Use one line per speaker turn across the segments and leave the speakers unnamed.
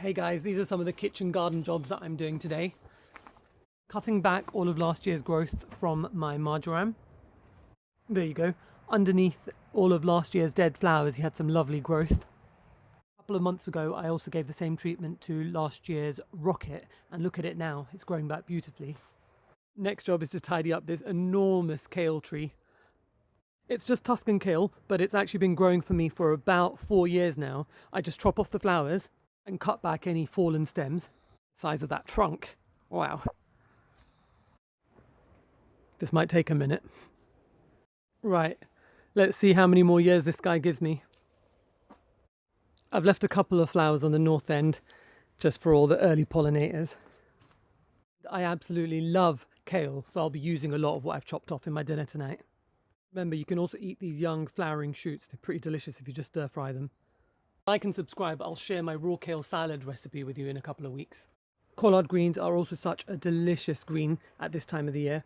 Hey guys, these are some of the kitchen garden jobs that I'm doing today. Cutting back all of last year's growth from my marjoram. There you go. Underneath all of last year's dead flowers, he had some lovely growth. A couple of months ago, I also gave the same treatment to last year's rocket, and look at it now, it's growing back beautifully. Next job is to tidy up this enormous kale tree. It's just Tuscan kale, but it's actually been growing for me for about 4 years now. I just chop off the flowers and cut back any fallen stems. Size of that trunk. Wow. This might take a minute. Right, let's see how many more years this guy gives me. I've left a couple of flowers on the north end just for all the early pollinators. I absolutely love kale, so I'll be using a lot of what I've chopped off in my dinner tonight. Remember, you can also eat these young flowering shoots. They're pretty delicious if you just stir fry them. Like and subscribe. I'll share my raw kale salad recipe with you in a couple of weeks. Collard greens are also such a delicious green at this time of the year.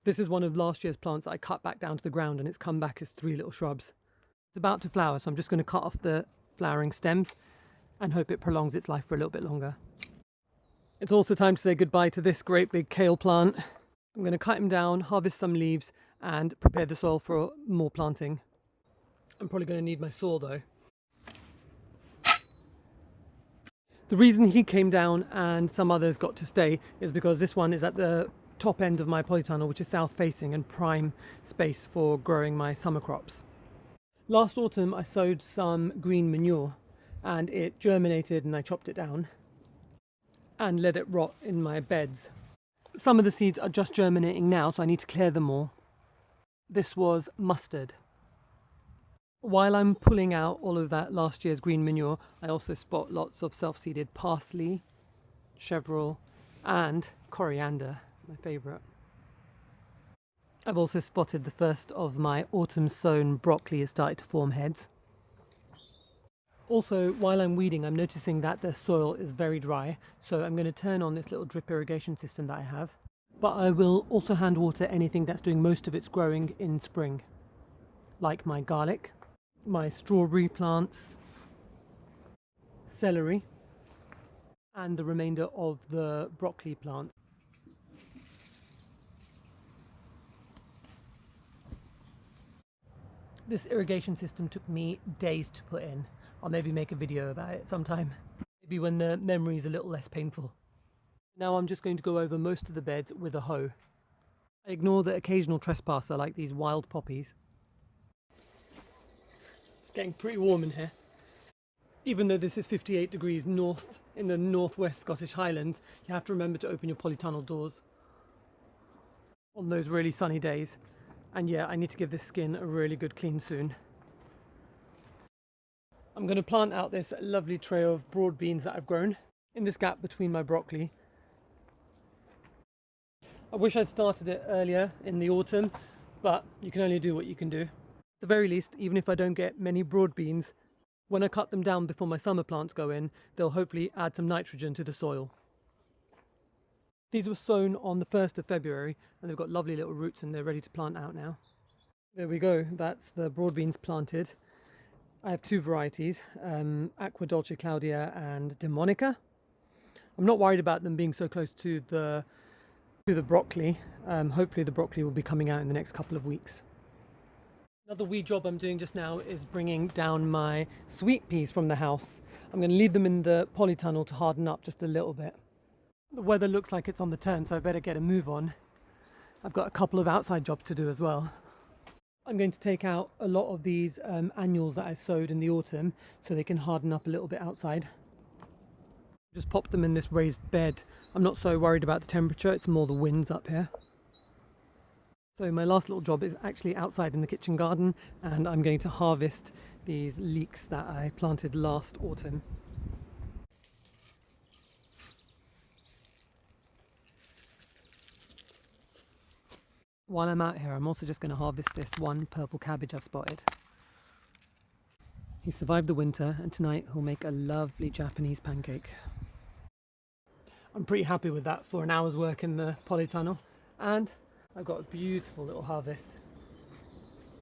This is one of last year's plants that I cut back down to the ground, and it's come back as 3 little shrubs. It's about to flower, so I'm just going to cut off the flowering stems and hope it prolongs its life for a little bit longer. It's also time to say goodbye to this great big kale plant. I'm going to cut him down, harvest some leaves and prepare the soil for more planting. I'm probably going to need my saw though. The reason he came down and some others got to stay is because this one is at the top end of my polytunnel, which is south facing and prime space for growing my summer crops. Last autumn I sowed some green manure and it germinated, and I chopped it down and let it rot in my beds. Some of the seeds are just germinating now, so I need to clear them all. This was mustard. While I'm pulling out all of that last year's green manure, I also spot lots of self-seeded parsley, chervil and coriander, my favourite. I've also spotted the first of my autumn sown broccoli has started to form heads. Also, while I'm weeding, I'm noticing that the soil is very dry, so I'm going to turn on this little drip irrigation system that I have. But I will also hand water anything that's doing most of its growing in spring, like my garlic, my strawberry plants, celery, and the remainder of the broccoli plant. This irrigation system took me days to put in. I'll maybe make a video about it sometime, maybe when the memory is a little less painful. Now I'm just going to go over most of the beds with a hoe. I ignore the occasional trespasser like these wild poppies. It's getting pretty warm in here. Even though this is 58 degrees north in the northwest Scottish Highlands, you have to remember to open your polytunnel doors on those really sunny days. And yeah, I need to give this skin a really good clean soon. I'm going to plant out this lovely tray of broad beans that I've grown in this gap between my broccoli. I wish I'd started it earlier in the autumn, but you can only do what you can do. At the very least, even if I don't get many broad beans, when I cut them down before my summer plants go in, they'll hopefully add some nitrogen to the soil. These were sown on the 1st of February and they've got lovely little roots and they're ready to plant out now. There we go, that's the broad beans planted. I have 2 varieties, Aqua Dolce Claudia and Demonica. I'm not worried about them being so close to the broccoli. Hopefully the broccoli will be coming out in the next couple of weeks. Another wee job I'm doing just now is bringing down my sweet peas from the house. I'm going to leave them in the polytunnel to harden up just a little bit. The weather looks like it's on the turn, so I better get a move on. I've got a couple of outside jobs to do as well. I'm going to take out a lot of these annuals that I sowed in the autumn so they can harden up a little bit outside. Just pop them in this raised bed. I'm not so worried about the temperature, it's more the winds up here. So my last little job is actually outside in the kitchen garden, and I'm going to harvest these leeks that I planted last autumn. While I'm out here, I'm also just going to harvest this one purple cabbage I've spotted. He survived the winter, and tonight he'll make a lovely Japanese pancake. I'm pretty happy with that for an hour's work in the polytunnel, and I've got a beautiful little harvest.